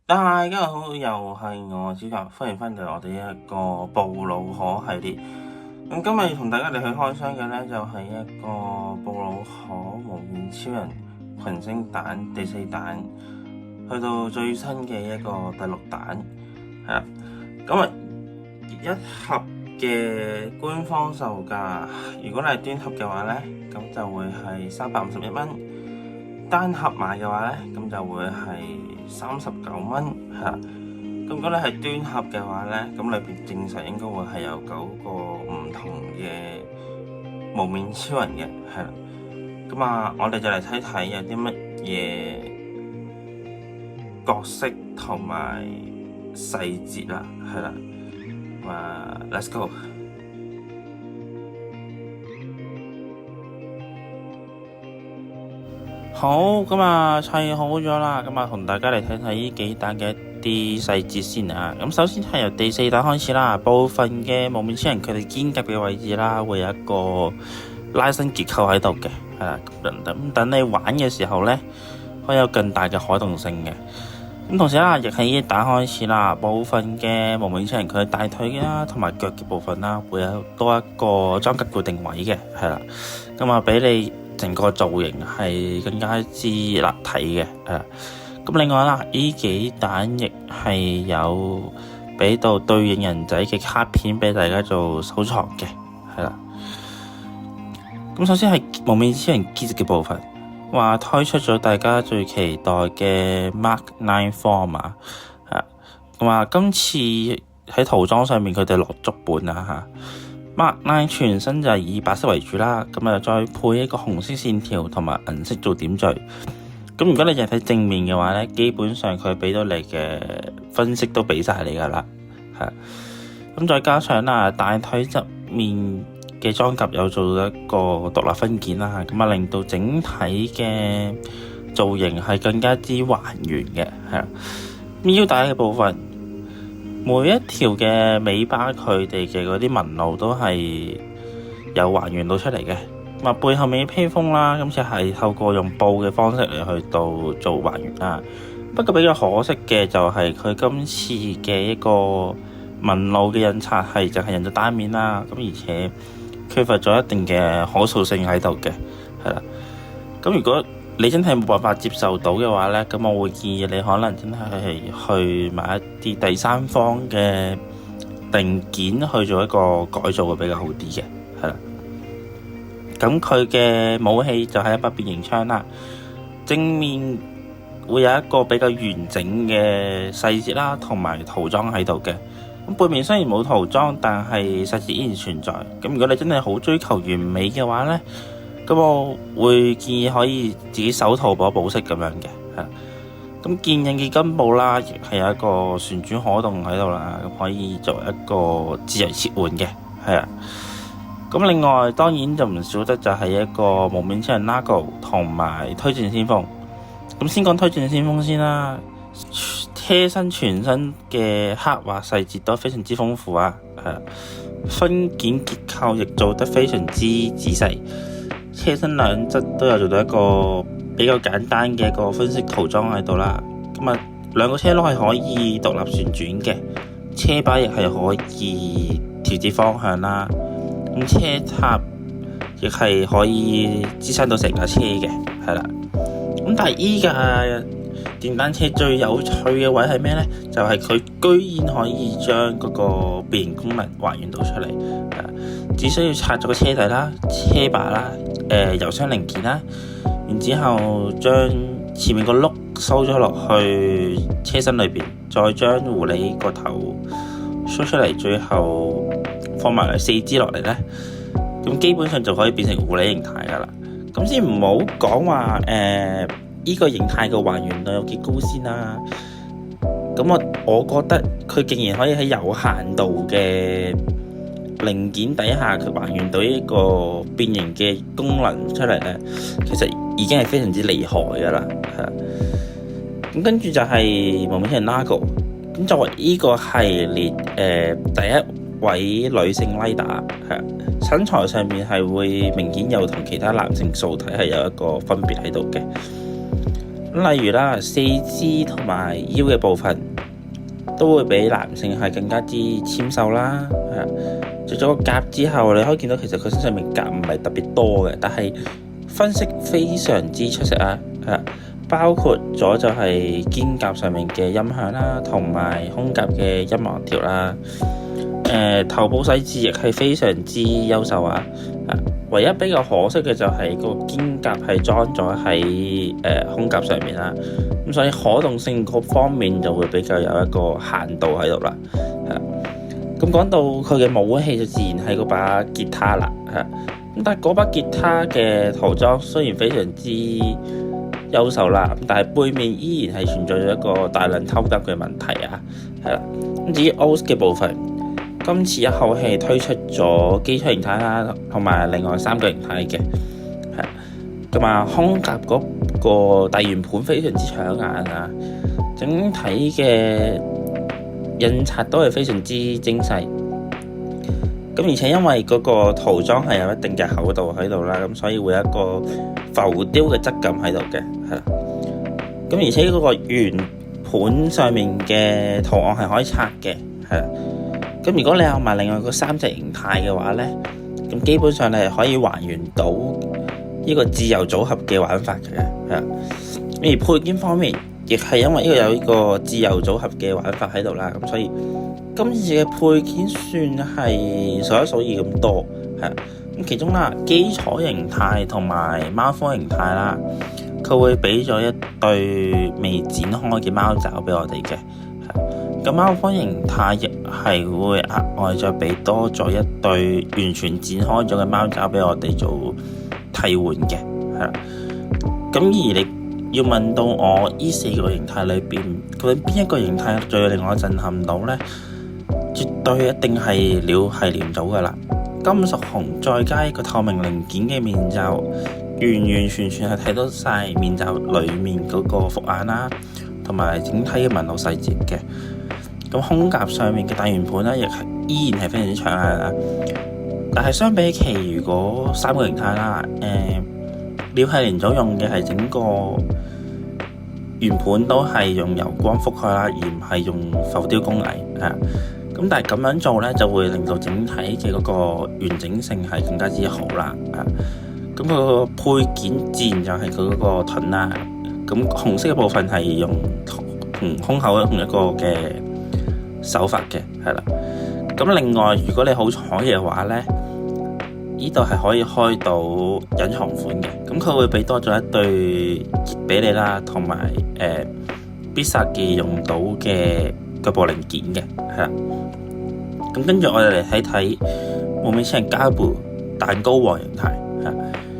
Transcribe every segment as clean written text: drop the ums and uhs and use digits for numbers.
大家好，又係我主角，歡迎翻到我哋一個布魯可系列。咁今日同大家嚟去開箱嘅呢，就係一個布魯可無面超人群星蛋第4彈，去到最新嘅一個第6彈，係啦。咁啊，一盒嘅官方售價，如果你係單盒嘅話呢，咁就會係351蚊；單盒買嘅話呢，咁就會係39蚊，係啦。咁如果你係單盒嘅話呢，咁裏邊正常應該會係有9個唔同嘅無面超人嘅，係啦。咁啊，我哋就嚟睇睇有啲乜嘢角色同埋細節啦，係啦。咁啊，Let's go！好，咁啊砌好咗啦，咁啊同大家嚟睇睇呢幾彈嘅一啲細節先啊。咁首先係由第4彈開始啦，部分嘅無面超人佢哋肩胛嘅位置啦，會有一個拉伸結構喺度嘅，係啦。等你玩嘅時候呢，可以有更大嘅可動性嘅。咁同時啦，亦喺呢彈開始啦，部分嘅無面超人佢大腿啦同埋腳嘅部分啦，會有多一個裝甲固定位嘅，係啦。咁啊俾你整個造型係更加之立體嘅，咁另外啦，呢幾彈亦係有俾到對應人仔嘅卡片俾大家做收藏嘅，係啦。咁首先係無面超人機隻嘅部分，話推出咗大家最期待嘅 Mark 9 Form 啊，咁啊今次喺塗裝上面佢哋落足本啊Mark 9全身就係以白色為主啦，咁啊再配一個紅色線條同埋銀色做點綴。咁如果你淨係睇正面嘅話咧，基本上佢俾到你嘅分析都俾晒你噶啦，係。咁再加上啦，大腿側面嘅裝甲有做一個獨立分件啦，咁啊令到整體嘅造型係更加之還原嘅，係啦。腰帶嘅部分，每一條嘅尾巴佢哋嘅嗰啲紋路都係有還原到出嚟嘅。咁啊背後面嘅披風啦，今次係透過用布嘅方式嚟去到做還原啦。不過比較可惜嘅就係佢今次嘅一個紋路嘅印刷係淨係印咗單面啦，咁而且缺乏咗一定嘅可塑性喺度嘅，係啦。咁如果你真係冇辦法接受到嘅話呢，咁我會建議你可能真係去買一啲第三方嘅零件去做一個改造會比較好啲嘅，係啦。咁佢嘅武器就係一把變形槍啦，正面會有一個比較完整嘅細節啦，同埋塗裝喺度嘅。咁背面雖然冇塗裝，但係細節依然存在。咁如果你真係好追求完美嘅話呢，咁我會建議可以自己手塗保色咁樣嘅，係。咁劍刃嘅根部啦，亦係有一個旋轉可動喺度啦，咁可以作為一個自由切換嘅，係啊。咁另外當然就唔少得就係一個無面超人 Nago 同埋推進先鋒。咁先講推進先鋒先啦，車身全身嘅刻畫細節都非常之豐富啊，分件結構亦做得非常之仔細。車身兩側都有做到一個比較簡單嘅一個分析塗裝喺度啦。咁啊，兩個車轆係可以獨立旋轉嘅，車把亦係可以調節方向啦。咁車塔亦係可以支撐到成架車嘅，係啦。咁但係依架電單車最有趣嘅位係咩呢？就係佢居然可以將嗰個變形功能還原到出嚟，只需要拆咗個車底啦、車把啦、油箱零件啦，然之後將前面個轆收咗落去車身裏邊，再將狐狸個頭 show 出嚟，最後放埋4肢落嚟呢，咁基本上就可以變成狐狸形態噶啦。咁先唔好講話呢個形態嘅還原度有幾高先啦。咁我覺得佢竟然可以喺有限度嘅零件底下，佢還原到呢個變形嘅功能出嚟呢，其實已經係非常之厲害噶啦。咁跟住就係無面超人 Nago。咁作為呢個系列第一位女性拉打，身材上面係會明顯有同其他男性素體係有一個分別喺度嘅。例如啦，四肢同埋腰嘅部分都會比男性係更加之纖瘦啦。除咗個甲之後，你可以見到其實佢身上面甲唔係特別多嘅，但係分析非常之出色啊！包括咗就係肩胛上面嘅音響啦，同埋胸甲嘅音樂調啦。頭部細緻亦係非常之優秀啊！唯一比較可惜嘅就係個肩胛係裝咗喺胸甲上面啦，咁所以可動性嗰方面就會比較有一個限度喺度啦。咁講到佢嘅武器就自然係嗰把吉他啦。咁但係嗰把吉他嘅塗裝雖然非常之優秀啦，但係背面依然係存在咗一個大量偷夾嘅問題啊。咁至於 OS 嘅部分，今次一口氣推出咗基礎形態啦，同埋另外3個形態嘅。咁啊，胸甲嗰個大圓盤非常之搶眼啊，整體嘅印刷都係非常之精細。咁而且因為嗰個塗裝係有一定嘅厚度喺度啦，咁所以會有一個浮雕嘅質感喺度嘅，係啦。咁而且嗰個圓盤上面嘅圖案係可以拆嘅，係啦。咁如果你有埋另外嗰3隻形態嘅話呢，咁基本上你係可以還原到呢個自由組合嘅玩法嘅，係啦。而配件方面，亦係因為呢個有呢個自由組合嘅玩法喺度啦，咁所以今次嘅配件算係數一數二咁多，係咁其中啦，基礎形態同埋貓科形態啦，佢會俾咗一對未展開嘅貓爪俾我哋嘅。咁貓科形態亦係會額外再俾多咗一對完全展開咗嘅貓爪俾我哋做替換嘅，係啦。咁而你要問到我呢4個形態裏邊，究竟邊一個形態最令我震撼到呢？絕對一定係鳥系列組噶啦，金屬紅再加一個透明零件嘅面罩，完完全全係睇到晒面罩裏面嗰個複眼啦，同埋整體嘅紋路細節嘅。咁胸甲上面嘅大圓盤咧，依然係非常之搶眼啦。但係相比其餘嗰3個形態啦，鳥系列組用嘅係整個圓盤都係用油光覆蓋啦，而唔係用浮雕工藝。咁但係咁樣做咧，就會令到整體嘅嗰個完整性係更加之好啦。咁佢個配件自然就係佢嗰個盾啦。咁紅色嘅部分係用同胸口同一個嘅手法嘅，係啦。咁另外，如果你好彩嘅話咧，呢度係可以開到隱藏款嘅。咁佢會俾多咗一對俾你啦，同埋必殺技用到嘅腳部零件嘅，係啦。咁跟住我哋嚟睇睇無名超人加布蛋糕王形態。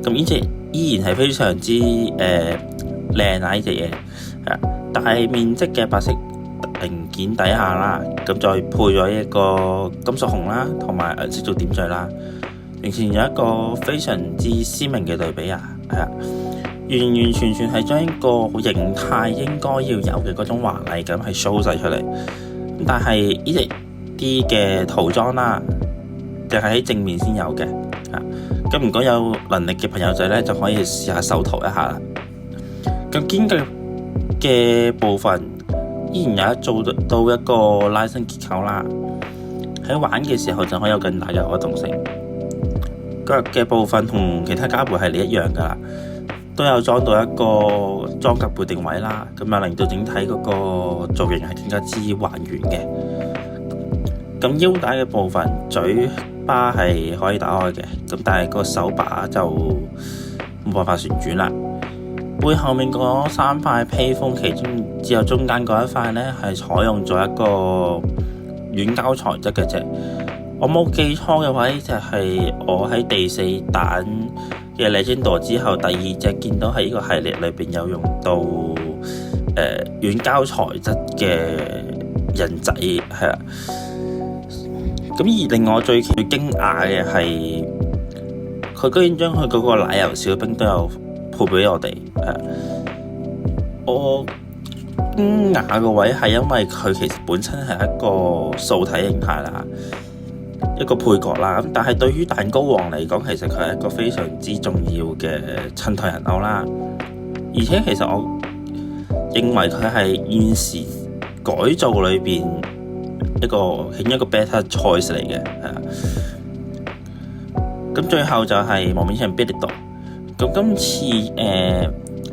咁呢隻依然係非常之靚啊！呢隻嘢大面積嘅白色零件底下啦，咁再配咗一個金屬紅啦，同埋顏色做點綴啦，形成有一個非常之鮮明嘅對比啊！完完全全係將一個形態應該要有嘅嗰種華麗感係 show 晒出嚟。但係呢隻啲嘅塗裝啦，就係喺正面先有嘅。咁如果有能力嘅朋友仔咧，就可以試下手塗一下啦。咁肩胛嘅部分依然有做到一個拉伸結構啦，喺玩嘅時候就可以有更大嘅可動性。腳嘅部分同其他加布系列一樣噶啦，都有裝到一個裝甲固定位啦，咁啊令到整體嗰個造型係更加之還原嘅。咁腰帶嘅部分，嘴巴係可以打開嘅，咁但係個手把就冇辦法旋轉啦。背後面嗰3塊披風，其中只有中間嗰一塊呢係採用咗一個軟膠材質嘅啫。我冇記錯嘅話，就係我喺第4彈嘅 Legend 之後，第2隻見到喺呢個系列裏邊有用到軟膠材質嘅人仔，係啦。咁而令我最驚訝嘅係，佢居然將佢嗰個奶油小兵都有配俾我哋。我驚訝嘅位係因為佢其實本身係一個素體形態啦，一個配角啦。咁但係對於蛋糕王嚟講，其實佢係一個非常之重要嘅襯托人偶啦。而且其實我認為佢係現時改造裏邊一個 better choice 嚟嘅，係啊。咁最後就係幪面超人 Billido。咁今次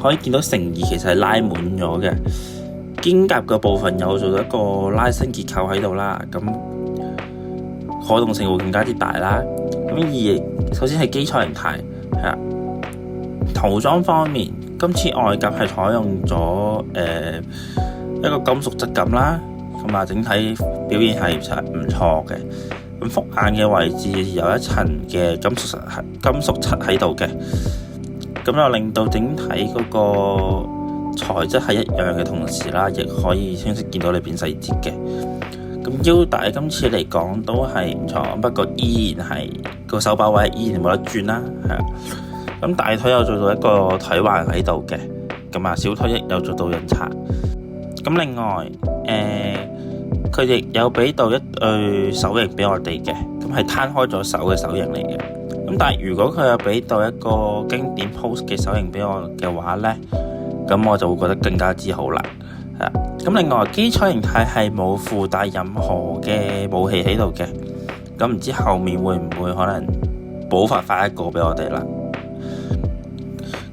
可以見到誠意其實係拉滿咗嘅，肩甲嘅部分有做到一個拉伸結構喺度啦，咁可動性會更加之大啦。咁而首先係基礎形態，係啊，塗裝方面，今次外甲係採用咗一個金屬質感啦，咁啊整體表現係其實唔錯嘅。咁複眼嘅位置有一層嘅金屬漆喺度嘅。咁又令到整體嗰個材質係一樣嘅同時啦，亦可以清晰見到裏邊細節嘅。咁腰帶今次嚟講都係唔錯，不過依然係個手把位依然冇得轉啦，係啊。咁大腿又做到一個腿環喺度嘅，咁啊小腿亦有做到印刷。咁另外佢亦有俾到一對手型俾我哋嘅，咁係攤開咗手嘅手型嚟嘅。咁但係如果佢有俾到一個經典 pose 嘅手型俾我嘅話呢，咁我就會覺得更加之好啦。咁另外基礎形態係冇附帶任何嘅武器喺度嘅，咁唔知後面會唔會可能補發翻一個俾我哋啦。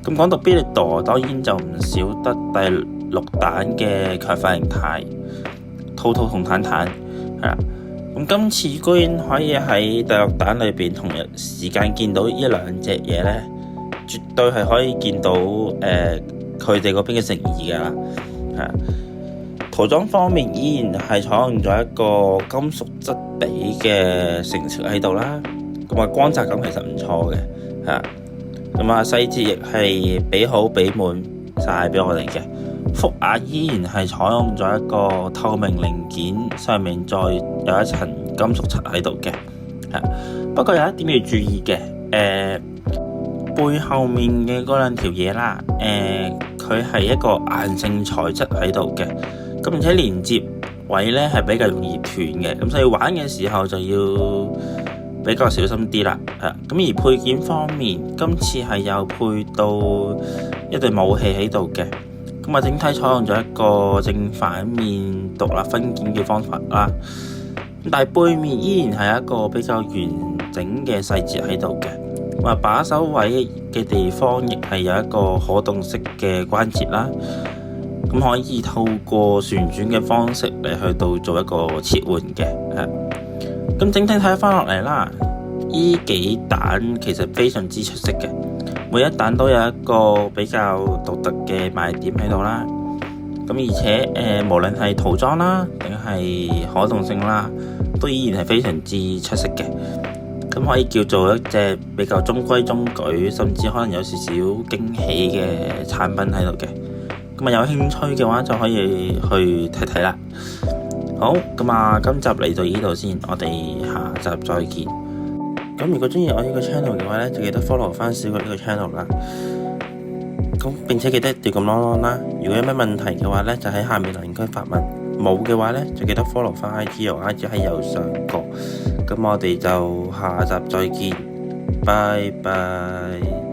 咁講到 Billido，當然就唔少得第6彈嘅強化形態，兔兔同坦坦係啦。咁今次居然可以喺第6彈裏邊同一時間見到呢兩隻嘢呢，絕對係可以見到佢哋嗰邊嘅誠意㗎啦。塗裝方面依然係採用咗一個金屬質地嘅成色喺度啦，咁啊光澤感其實唔錯嘅，咁啊細節亦係俾好俾滿晒俾我哋嘅。複眼依然係採用咗一個透明零件，上面再有一層金屬漆喺度嘅。不過有一點要注意嘅，背後面嘅嗰兩條嘢啦，佢係一個硬性材質喺度嘅，咁而且連接位咧係比較容易斷嘅，咁所以玩嘅時候就要比較小心啲啦。咁而配件方面，今次係有配到一對武器喺度嘅。咁啊，整體採用咗一個正反面獨立分件嘅方法啦。但係背面依然係一個比較完整嘅細節喺度嘅。咁啊，把手位嘅地方亦係有一個可動式嘅關節啦。咁可以透過旋轉嘅方式嚟去到做一個切換嘅。咁整體睇翻落嚟啦，呢幾彈其實非常之出色嘅。每一彈都有一個比較獨特嘅賣點喺度啦，咁而且無論係塗裝啦，定係可動性啦，都依然係非常之出色嘅。咁可以叫做一隻比較中規中矩，甚至可能有少少驚喜嘅產品喺度嘅。咁啊，有興趣嘅話就可以去睇睇啦。好，咁啊，今集嚟到呢度先，我哋下集再見。咁如果中意我呢個 channel 嘅話咧，就記得 follow 翻小腳呢個 channel 啦。咁並且記得要撳 long 啦。如果有咩問題嘅話咧，就喺下面留言區發問。冇嘅話咧，就記得 follow 翻 IG 喺右上角。咁我哋就下集再見，拜拜。